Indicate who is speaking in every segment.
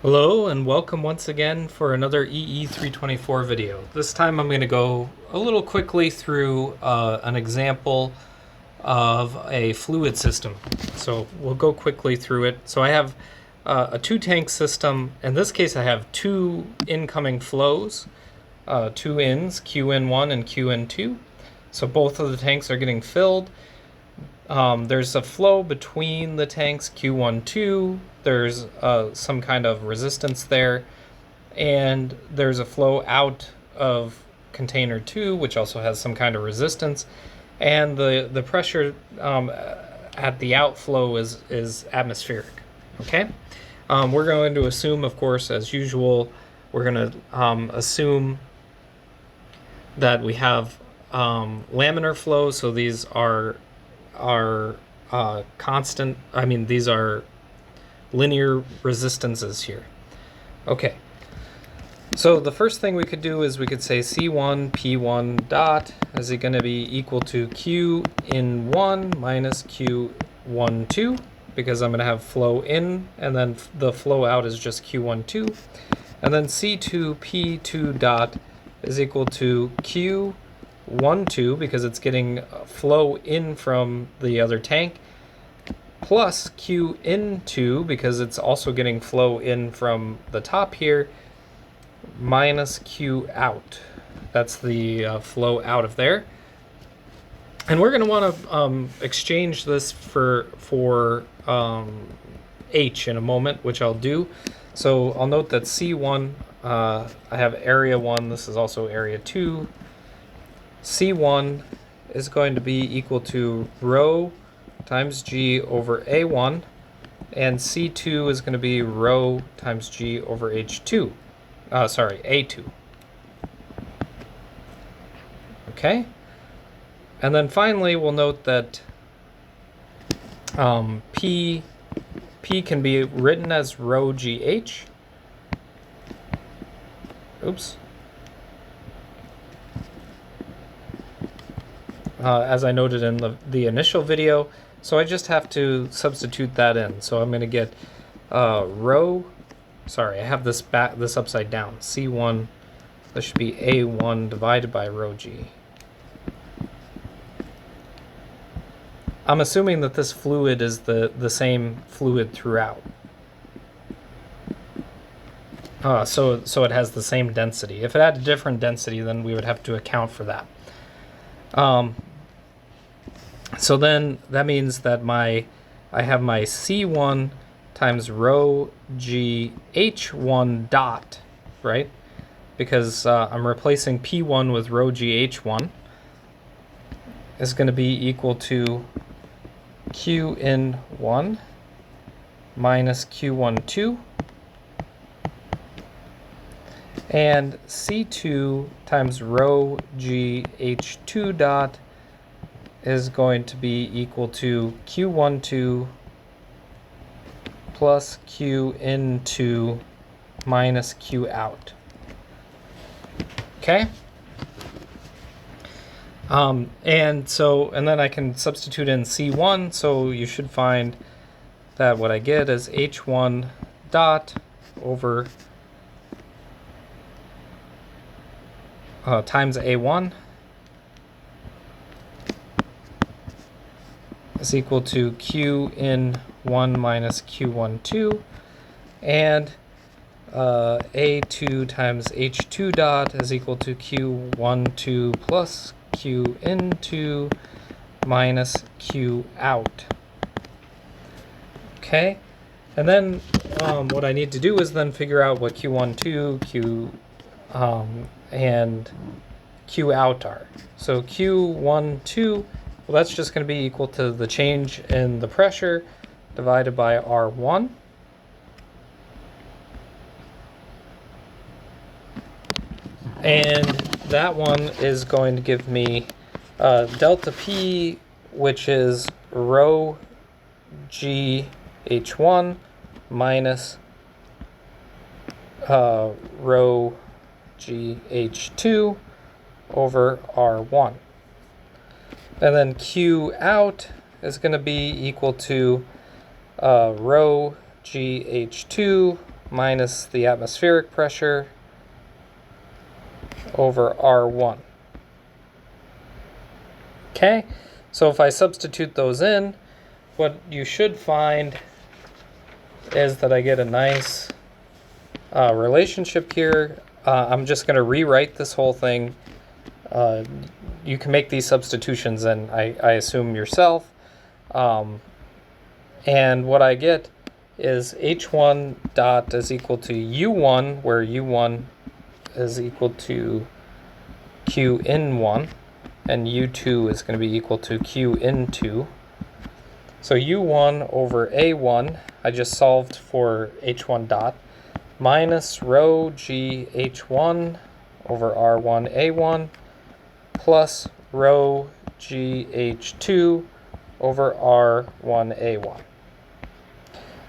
Speaker 1: Hello and welcome once again for another EE324 video. This time I'm going to go a little quickly through an example of a fluid system. So we'll go quickly through it. So I have a two-tank system. In this case I have two incoming flows, two ins, QN1 and QN2. So both of the tanks are getting filled. There's a flow between the tanks, Q12, there's some kind of resistance there, and there's a flow out of container 2, which also has some kind of resistance, and the pressure at the outflow is atmospheric. Okay? We're going to assume, of course, as usual, we're going to assume that we have laminar flow, so these are constant. I mean, these are linear resistances here. Okay, so the first thing we could do is we could say C1 P1 dot is it going to be equal to Q in 1 minus Q1 2, because I'm going to have flow in and then the flow out is just Q1 2, and then C2 P2 dot is equal to Q 1 2 because it's getting flow in from the other tank, plus Q in 2 because it's also getting flow in from the top here, minus Q out. That's the flow out of there. And we're going to want to exchange this for H in a moment, which I'll do. So I'll note that C1, I have area 1, this is also area 2. C1 is going to be equal to rho times G over A1, and C2 is going to be rho times G over A2. Okay? And then finally, we'll note that P can be written as rho GH. Oops. As I noted in the initial video, so I just have to substitute that in. So I'm going to get rho, sorry, I have this upside down. C1, this should be A1 divided by rho G. I'm assuming that this fluid is the same fluid throughout. So it has the same density. If it had a different density, then we would have to account for that. So then that means that I have my C1 times rho G H1 dot, right? Because I'm replacing P1 with rho G H1 is going to be equal to Q in 1 minus Q1 2, and C2 times rho G H2 dot is going to be equal to Q1 2 plus Q in 2 minus Q out. Okay? And then I can substitute in C1, so you should find that what I get is H1 dot over times A1 is equal to Q in 1 minus Q1 2, and A2 times H2 dot is equal to Q1 2 plus Q in 2 minus Q out. Okay, and then what I need to do is then figure out what Q1 2, Q and Q out are. So Q1 2, well, that's just going to be equal to the change in the pressure divided by R1. And that one is going to give me delta P, which is rho GH1 minus rho GH2 over R1. And then Q out is going to be equal to rho GH2 minus the atmospheric pressure over R1. Okay, so if I substitute those in, what you should find is that I get a nice relationship here. I'm just going to rewrite this whole thing. You can make these substitutions, and I assume yourself. And what I get is H1 dot is equal to U1, where U1 is equal to Q in 1, and U2 is going to be equal to Q in 2. So U1 over A1, I just solved for H1 dot, minus rho G H1 over R1 A1 plus rho G H2 over R1 A1.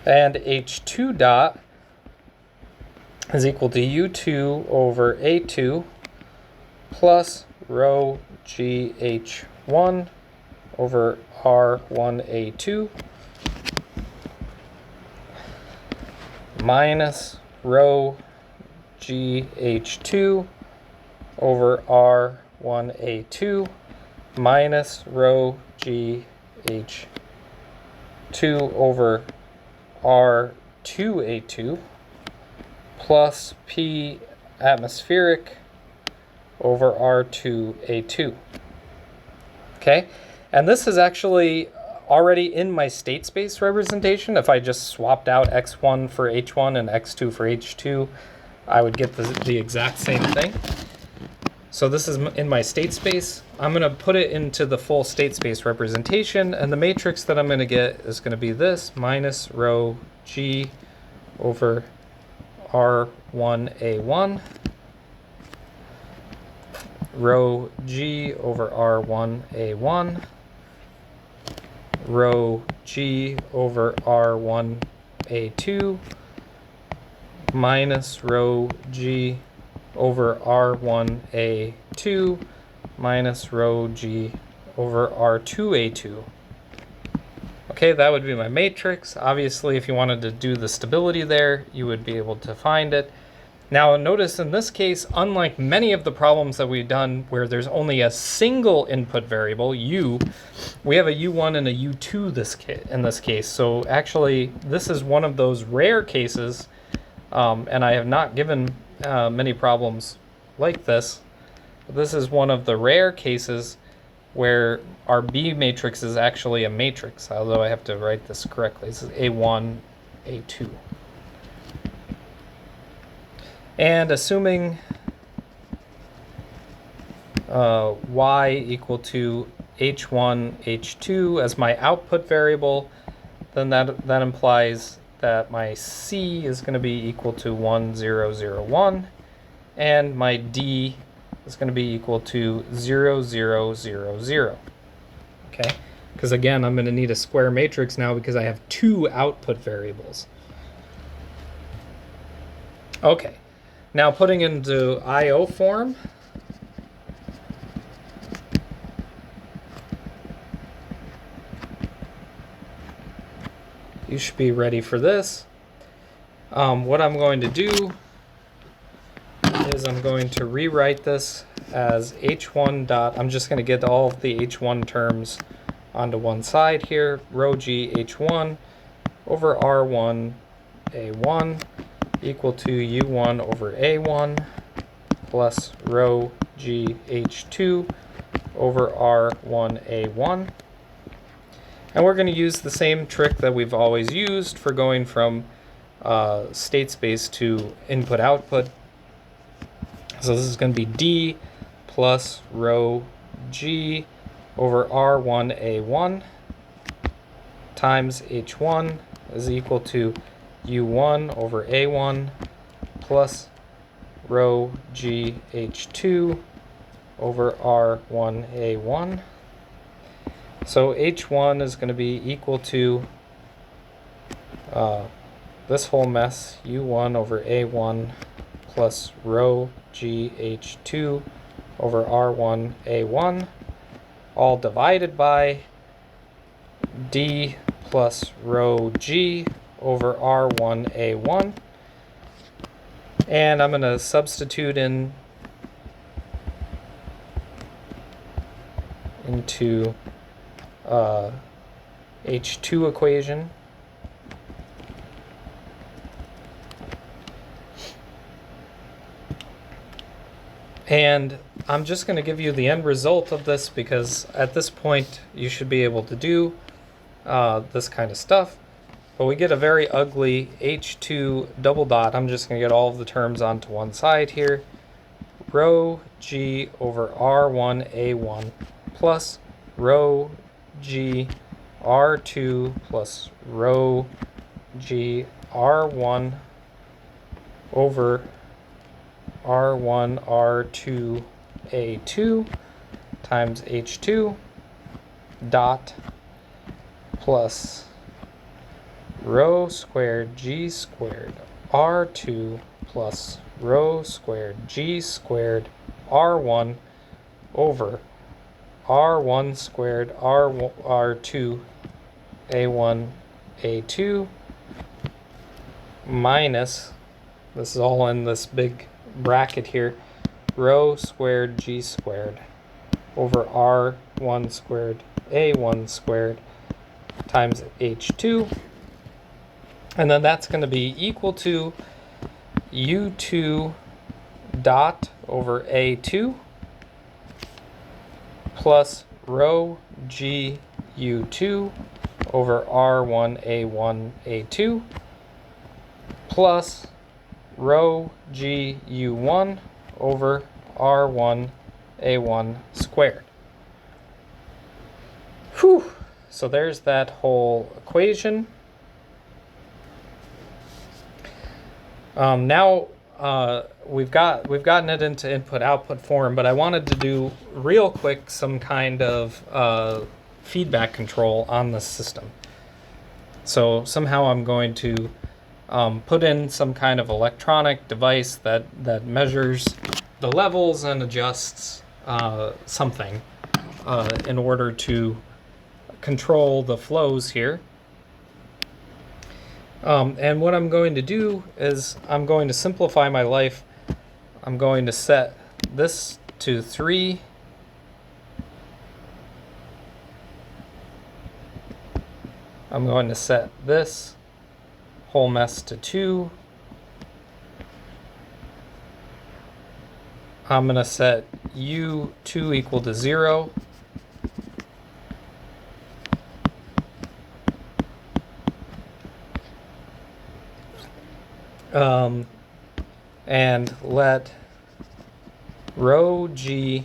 Speaker 1: And H2 dot is equal to U2 over A2 plus rho G H1 over R1A2 minus rho GH2 over R1A2 minus rho GH2 over R2A2 plus P atmospheric over R2A2. Okay, and this is actually already in my state space representation. If I just swapped out x1 for h1 and x2 for h2, I would get the exact same thing. So this is in my state space. I'm going to put it into the full state space representation, and the matrix that I'm going to get is going to be this minus rho G over R1A1, rho G over R1A1, rho G over R1A2 minus rho G over R1A2 minus rho G over R2A2. Okay, that would be my matrix. Obviously, if you wanted to do the stability there, you would be able to find it. Now notice in this case, unlike many of the problems that we've done where there's only a single input variable, U, we have a U1 and a U2 in this case. So actually, this is one of those rare cases, and I have not given many problems like this. This is one of the rare cases where our B matrix is actually a matrix, although I have to write this correctly. This is A1, A2. And assuming y equal to h1, h2 as my output variable, then that implies that my c is going to be equal to 1, 0, 0, 1, and my d is going to be equal to 0, 0, 0, 0. Okay? Because again, I'm going to need a square matrix now because I have two output variables. Okay. Now putting into I/O form, you should be ready for this. What I'm going to do is I'm going to rewrite this as h1 dot, I'm just going to get all of the h1 terms onto one side here, rho g h1 over r1 a1 equal to u1 over a1 plus rho g h2 over r1 a1. And we're going to use the same trick that we've always used for going from state space to input output. So this is going to be d plus rho g over r1 a1 times h1 is equal to u1 over a1 plus rho g h2 over r1 a1. So h1 is going to be equal to this whole mess, u1 over a1 plus rho g h2 over r1 a1, all divided by d plus rho g over r1 a1. And I'm going to substitute into H2 equation. And I'm just going to give you the end result of this, because at this point you should be able to do this kind of stuff. But we get a very ugly H2 double dot. I'm just going to get all of the terms onto one side here. Rho G over R1A1 plus Rho G R2 plus Rho G R1 over R1 R2 A2 times H2 dot plus rho squared G squared R2 plus rho squared G squared R1 over R1 squared R2 A1 A2 minus, this is all in this big bracket here, rho squared G squared over R1 squared A1 squared times H2. And then that's going to be equal to U2 dot over A2 plus rho G U2 over R1 A1 A2 plus rho G U1 over R1 A1 squared. Whew. So there's that whole equation. Now we've gotten it into input-output form, but I wanted to do real quick some kind of feedback control on this system. So somehow I'm going to put in some kind of electronic device that measures the levels and adjusts something in order to control the flows here. And what I'm going to do is I'm going to simplify my life. I'm going to set this to 3. I'm going to set this whole mess to 2. I'm going to set U2 equal to 0. And let rho G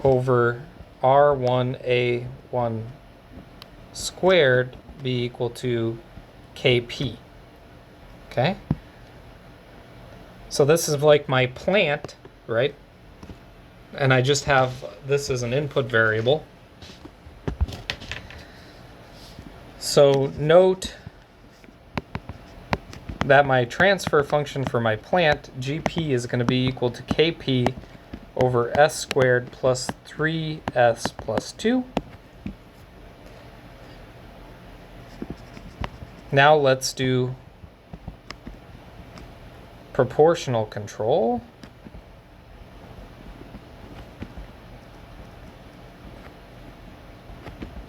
Speaker 1: over R1A1 squared be equal to Kp. Okay? So this is like my plant, right? And I just have this as an input variable. So note that my transfer function for my plant, Gp, is going to be equal to Kp over s squared plus 3s plus 2. Now let's do proportional control.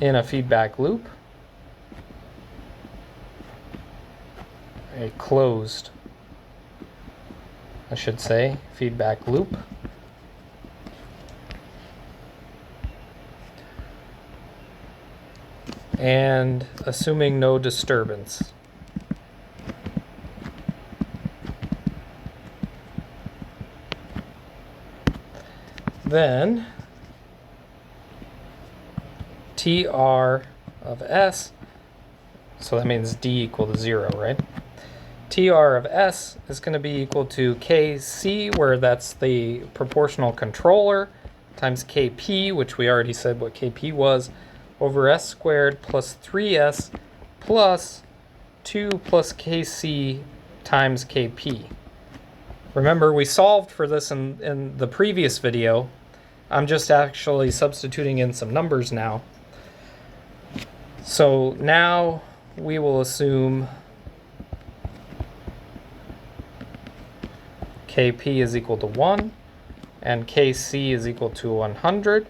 Speaker 1: In a feedback loop. A closed, I should say, feedback loop. And assuming no disturbance. Then TR of S, so that means D equal to 0, right? TR of S is going to be equal to Kc, where that's the proportional controller, times Kp, which we already said what Kp was, over s squared plus 3s plus 2 plus Kc times Kp. Remember, we solved for this in the previous video. I'm just actually substituting in some numbers now. So now we will assume Kp is equal to 1, and Kc is equal to 100.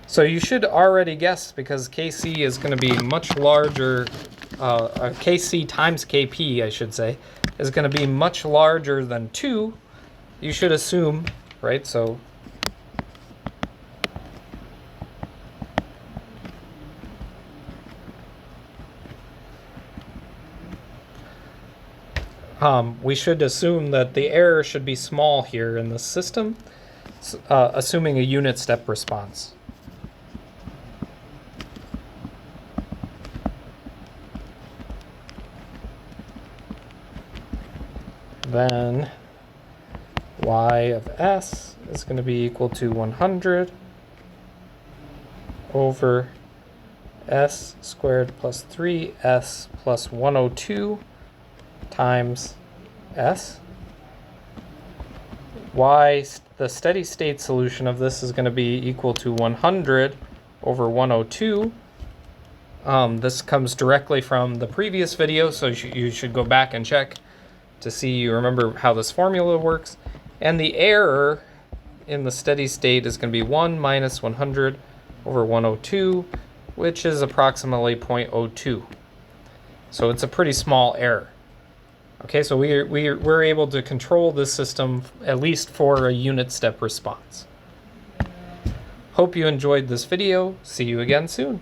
Speaker 1: So you should already guess, because Kc is going to be much larger, Kc times Kp, I should say, is going to be much larger than 2. You should assume, right? So we should assume that the error should be small here in the system, assuming a unit step response. Then y of s is going to be equal to 100 over s squared plus 3s plus 102 times s. Y, the steady state solution of this is going to be equal to 100 over 102. This comes directly from the previous video, so you should go back and check to see you remember how this formula works. And the error in the steady state is going to be 1 minus 100 over 102, which is approximately 0.02. So it's a pretty small error. Okay, so we're able to control this system at least for a unit step response. Hope you enjoyed this video. See you again soon.